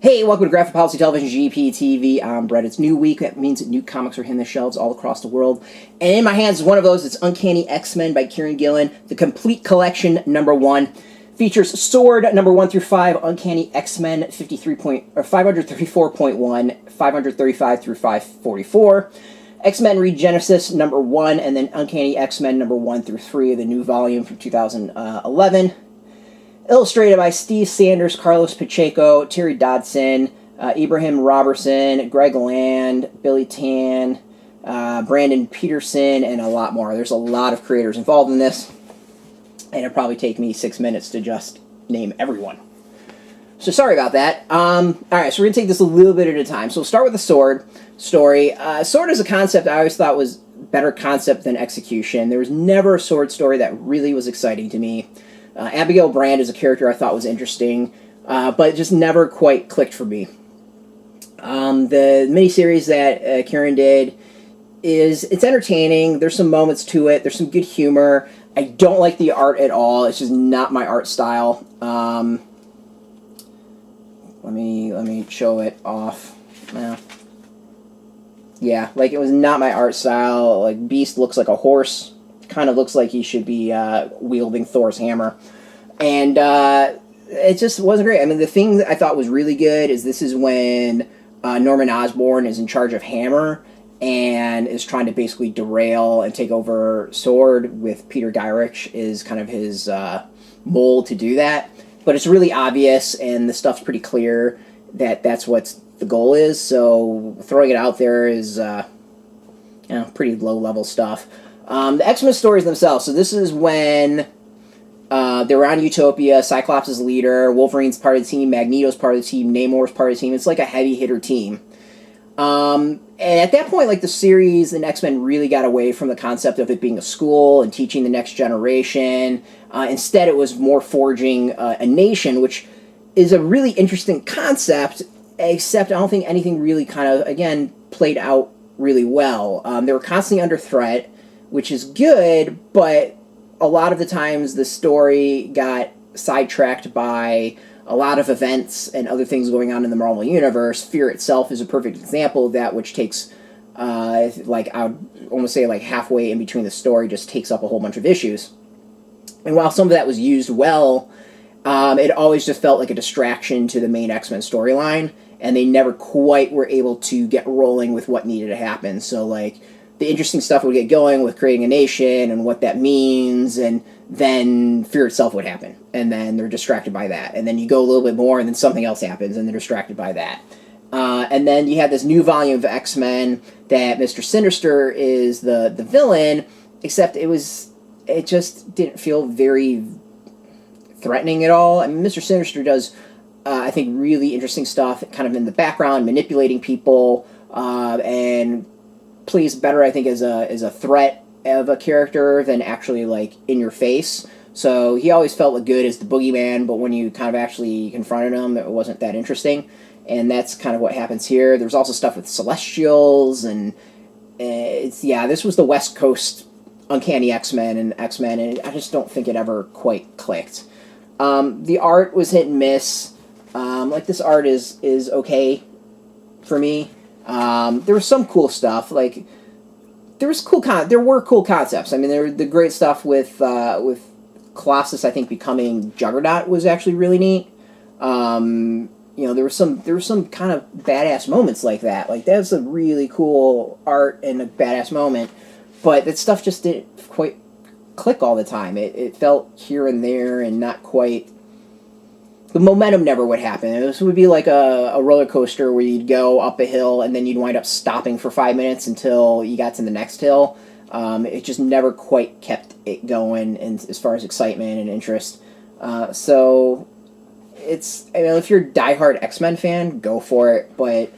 Hey, welcome to Graphic Policy Television, GPTV. I'm Brett. It's new week. That means that new comics are hitting the shelves all across the world. And in my hands is one of those. It's Uncanny X-Men by Kieron Gillen. The complete collection, #1. Features S.W.O.R.D. number 1 through 5, Uncanny X-Men 534.1, 535 through 544. X-Men Regenesis number 1, and then Uncanny X-Men number 1 through 3, the new volume from 2011. Illustrated by Steve Sanders, Carlos Pacheco, Terry Dodson, Ibraim Roverson, Greg Land, Billy Tan, Brandon Peterson, and a lot more. There's a lot of creators involved in this, and it'd probably take me 6 minutes to just name everyone. So sorry about that. Alright, so we're going to take this a little bit at a time. So we'll start with the S.W.O.R.D. story. S.W.O.R.D. is a concept I always thought was better concept than execution. There was never a S.W.O.R.D. story that really was exciting to me. Abigail Brand is a character I thought was interesting, but it just never quite clicked for me. The miniseries that Kieron did it's entertaining. There's some moments to it. There's some good humor. I don't like the art at all. It's just not my art style. Let me show it off. Yeah, like it was not my art style. Like Beast looks like a horse. Kind of looks like he should be wielding Thor's hammer. And it just wasn't great. I mean, the thing that I thought was really good is this is when Norman Osborn is in charge of Hammer and is trying to basically derail and take over S.W.O.R.D. with Peter Gyrich is kind of his mold to do that. But it's really obvious and the stuff's pretty clear that that's what the goal is. So throwing it out there is pretty low-level stuff. The X-Men stories themselves. So this is when they're on Utopia. Cyclops is leader. Wolverine's part of the team. Magneto's part of the team. Namor's part of the team. It's like a heavy hitter team. And at that point, like the series and X-Men really got away from the concept of it being a school and teaching the next generation. Instead, it was more forging a nation, which is a really interesting concept. Except I don't think anything really kind of again played out really well. They were constantly under threat, which is good, but a lot of the times the story got sidetracked by a lot of events and other things going on in the Marvel Universe. Fear itself is a perfect example of that, which takes, I would almost say like halfway in between the story, just takes up a whole bunch of issues. And while some of that was used well, it always just felt like a distraction to the main X-Men storyline, and they never quite were able to get rolling with what needed to happen. So, like, the interesting stuff would get going with creating a nation and what that means, and then Fear itself would happen, and then they're distracted by that. And then you go a little bit more, and then something else happens, and they're distracted by that. And then you have this new volume of X-Men that Mr. Sinister is the villain, except it just didn't feel very threatening at all. I mean, Mr. Sinister does, I think, really interesting stuff, kind of in the background, manipulating people, and plays better, I think, as a threat of a character than actually, like, in your face. So he always felt good as the boogeyman, but when you kind of actually confronted him, it wasn't that interesting. And that's kind of what happens here. There's also stuff with Celestials, and this was the West Coast Uncanny X-Men, and I just don't think it ever quite clicked. The art was hit and miss. This art is okay for me. There was some cool stuff. Like there were cool concepts. I mean, the great stuff with Colossus, I think, becoming Juggernaut was actually really neat. There were some kind of badass moments like that. Like that's a really cool art and a badass moment. But that stuff just didn't quite click all the time. It felt here and there and not quite. The momentum never would happen. This would be like a roller coaster where you'd go up a hill and then you'd wind up stopping for 5 minutes until you got to the next hill. It just never quite kept it going as far as excitement and interest. So if you're a diehard X-Men fan, go for it. But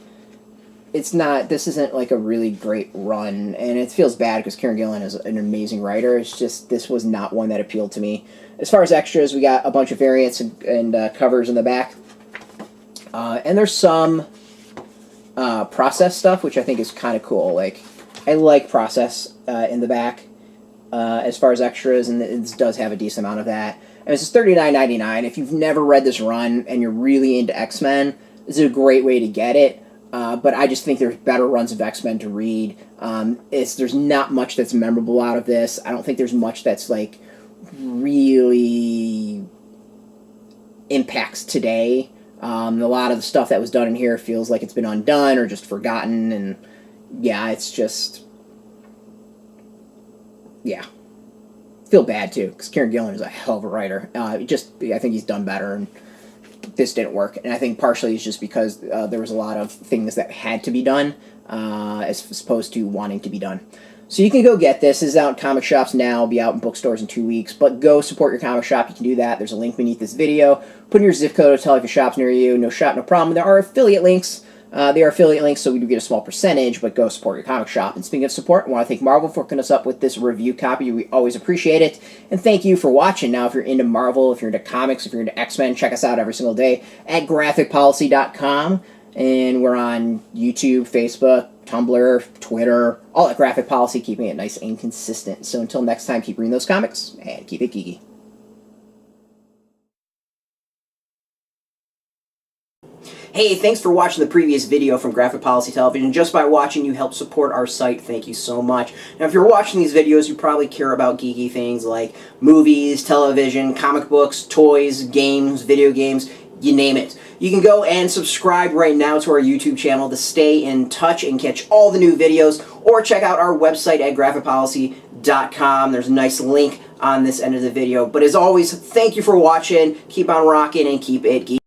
this isn't like a really great run. And it feels bad because Kieron Gillen is an amazing writer. It's just, this was not one that appealed to me. As far as extras, we got a bunch of variants and covers in the back. And there's some process stuff, which I think is kind of cool. Like, I like process in the back as far as extras, and it does have a decent amount of that. And this is $39.99. If you've never read this run and you're really into X-Men, This is a great way to get it. But I just think there's better runs of X-Men to read. There's not much that's memorable out of this. I don't think there's much that's like really impacts today. A lot of the stuff that was done in here feels like it's been undone or just forgotten, and yeah, it's just, yeah. Feel bad too, because Kieron Gillen is a hell of a writer. I think he's done better, and this didn't work. And I think partially it's just because there was a lot of things that had to be done as opposed to wanting to be done. So you can go get this. This is out in comic shops now. It'll be out in bookstores in 2 weeks. But go support your comic shop. You can do that. There's a link beneath this video. Put in your zip code to tell if your shop's near you. No shop, no problem. There are affiliate links. They are affiliate links, so we do get a small percentage, but go support your comic shop. And speaking of support, I want to thank Marvel for hooking us up with this review copy. We always appreciate it. And thank you for watching. Now, if you're into Marvel, if you're into comics, if you're into X-Men, check us out every single day at graphicpolicy.com. And we're on YouTube, Facebook, Tumblr, Twitter, all at Graphic Policy, keeping it nice and consistent. So until next time, keep reading those comics, and keep it geeky. Hey, thanks for watching the previous video from Graphic Policy Television. Just by watching, you help support our site. Thank you so much. Now, if you're watching these videos, you probably care about geeky things like movies, television, comic books, toys, games, video games, you name it. You can go and subscribe right now to our YouTube channel to stay in touch and catch all the new videos, or check out our website at graphicpolicy.com. There's a nice link on this end of the video. But as always, thank you for watching. Keep on rocking and keep it geeky.